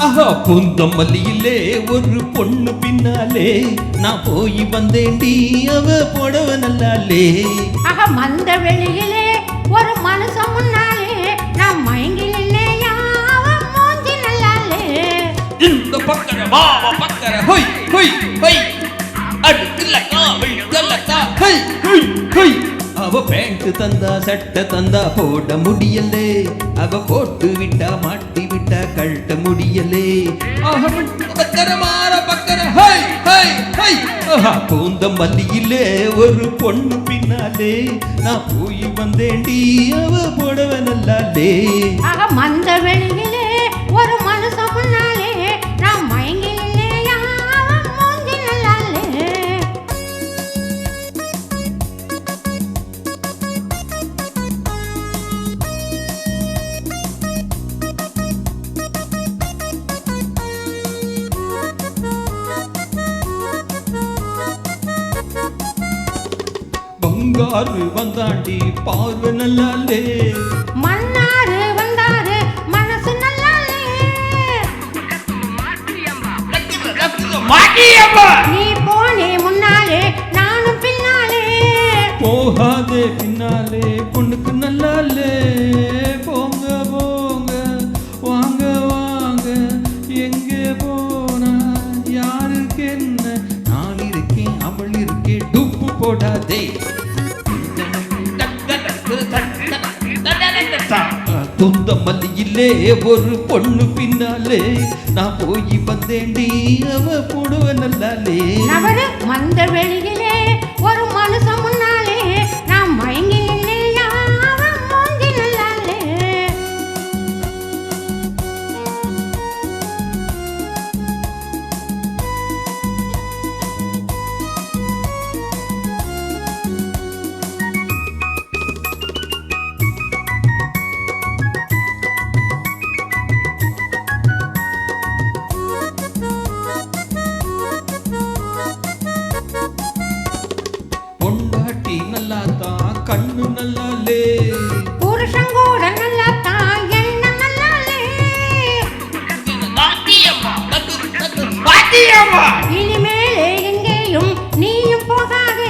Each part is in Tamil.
ஆஹா பூந்தம் மல்லியிலே ஒரு பொண்ணு பின்னாலே நான் போய் வந்தேண்டி அவ போடவ நல்லாலே. ஆஹா மந்த வெளியிலே ஒரு மனுஷன் முன்னாலே நான் மயங்கி நின்னையா அவன் மூஞ்சி நல்லாலே. இந்த பக்கர மாவ பக்கர ஹொய் ஹொய் ஹொய் அடுத்துல காவல் கலத்தா ஹொய் ஹொய் ஹொய். அவ பேண்ட் தந்தா சட்டை தந்தா போட முடியலே, அவ போட்டு விட்டா மாட்டி விட்டா கழட்ட முடியலே. பக்கர மாற பக்கர ஹொய் ஹொய் ஹொய். பூந்தம் மல்லியிலே ஒரு பொண்ணு பின்னாலே நான் போய் வந்தேண்டி அவ போடவ நல்லாலே. ஆஹா மந்த வெளியிலே ஒரு மனுஷன் முன்னாலே நான் மயங்கி நின்னையா அவன் மூஞ்சி நல்லாலே. பங்காரு வந்தாண்டி பார்வை நல்லாலே. மன்னாரு வந்தாரு மனசு நல்லாலே. நீ போனே முன்னாலே நானும் பின்னாலே. போகாதே பின்னாலே பொண்ணுக்கு நல்லாலே. போங்க போங்க வாங்க வாங்க எங்கே போனா யாருக்கு என்ன, நான் இருக்கேன் அவள் இருக்கே டூப்பு போடாதே. துந்த மல்லியிலே ஒரு பொண்ணு பின்னாலே நான் போய் வந்தேண்டி அவ போடுவ நல்லாலே. நவரு மந்த வெளியிலே ஒரு மனுஷன் முன்னாலே நான் மயங்கி நின்னையா அவன் மூஞ்சி நல்லாலே. பொண்டாட்டி நல்லாத்தான் கண்ணு நல்லாலே. புருஷன் கூட நல்லாத்தான் என்ன நல்லாலே. இனிமேலே எங்கேயும் நீயும் போகாதே.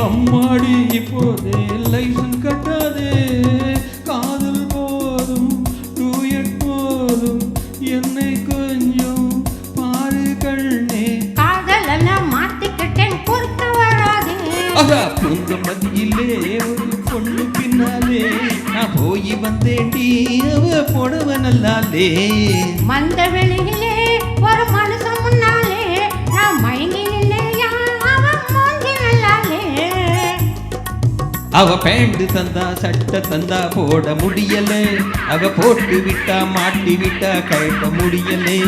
அம்மாடி இப்போதே லைசன் கட்டாதே. காதல் போதும் டூயட் போதும் என்னை கொஞ்சம் பாரு கண்ணே. காதலெல்லாம் மாத்திக்கிட்டேன் பொறுக்க வராதே. ஆஹா பூந்த மதியிலே ஒரு பொண்ணு பின்னாலே நான் போய் வந்தேண்டி அவ போடவ நல்லாலே. மந்த வெளியிலே ஒரு மனுஷன் முன்னாலே நான் மயங்கி நின்னையா அவன் மூஞ்சி நல்லாலே. அவ பேண்ட் தந்தா சட்டை தந்தா போட முடியலே, அவ போட்டு விட்டா மாட்டி விட்டா கழட்ட முடியலே.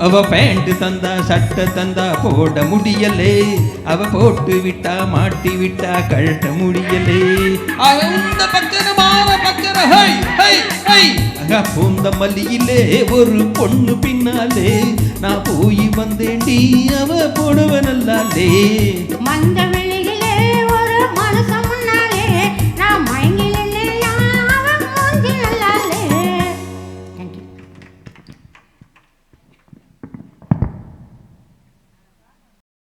அவ பேண்ட் தந்தா சட்டை தந்தா போட முடியலே, அவ போட்டு விட்டா மாட்டி விட்டா கழட்ட முடியலே. அந்த பக்கர மாவ பக்கர ஹை ஹை ஹை. பூந்த மல்லியிலே ஒரு பொண்ணு பின்னாலே நான் போய் வந்தேண்டி அவ போடுவ நல்லாலே. மந்த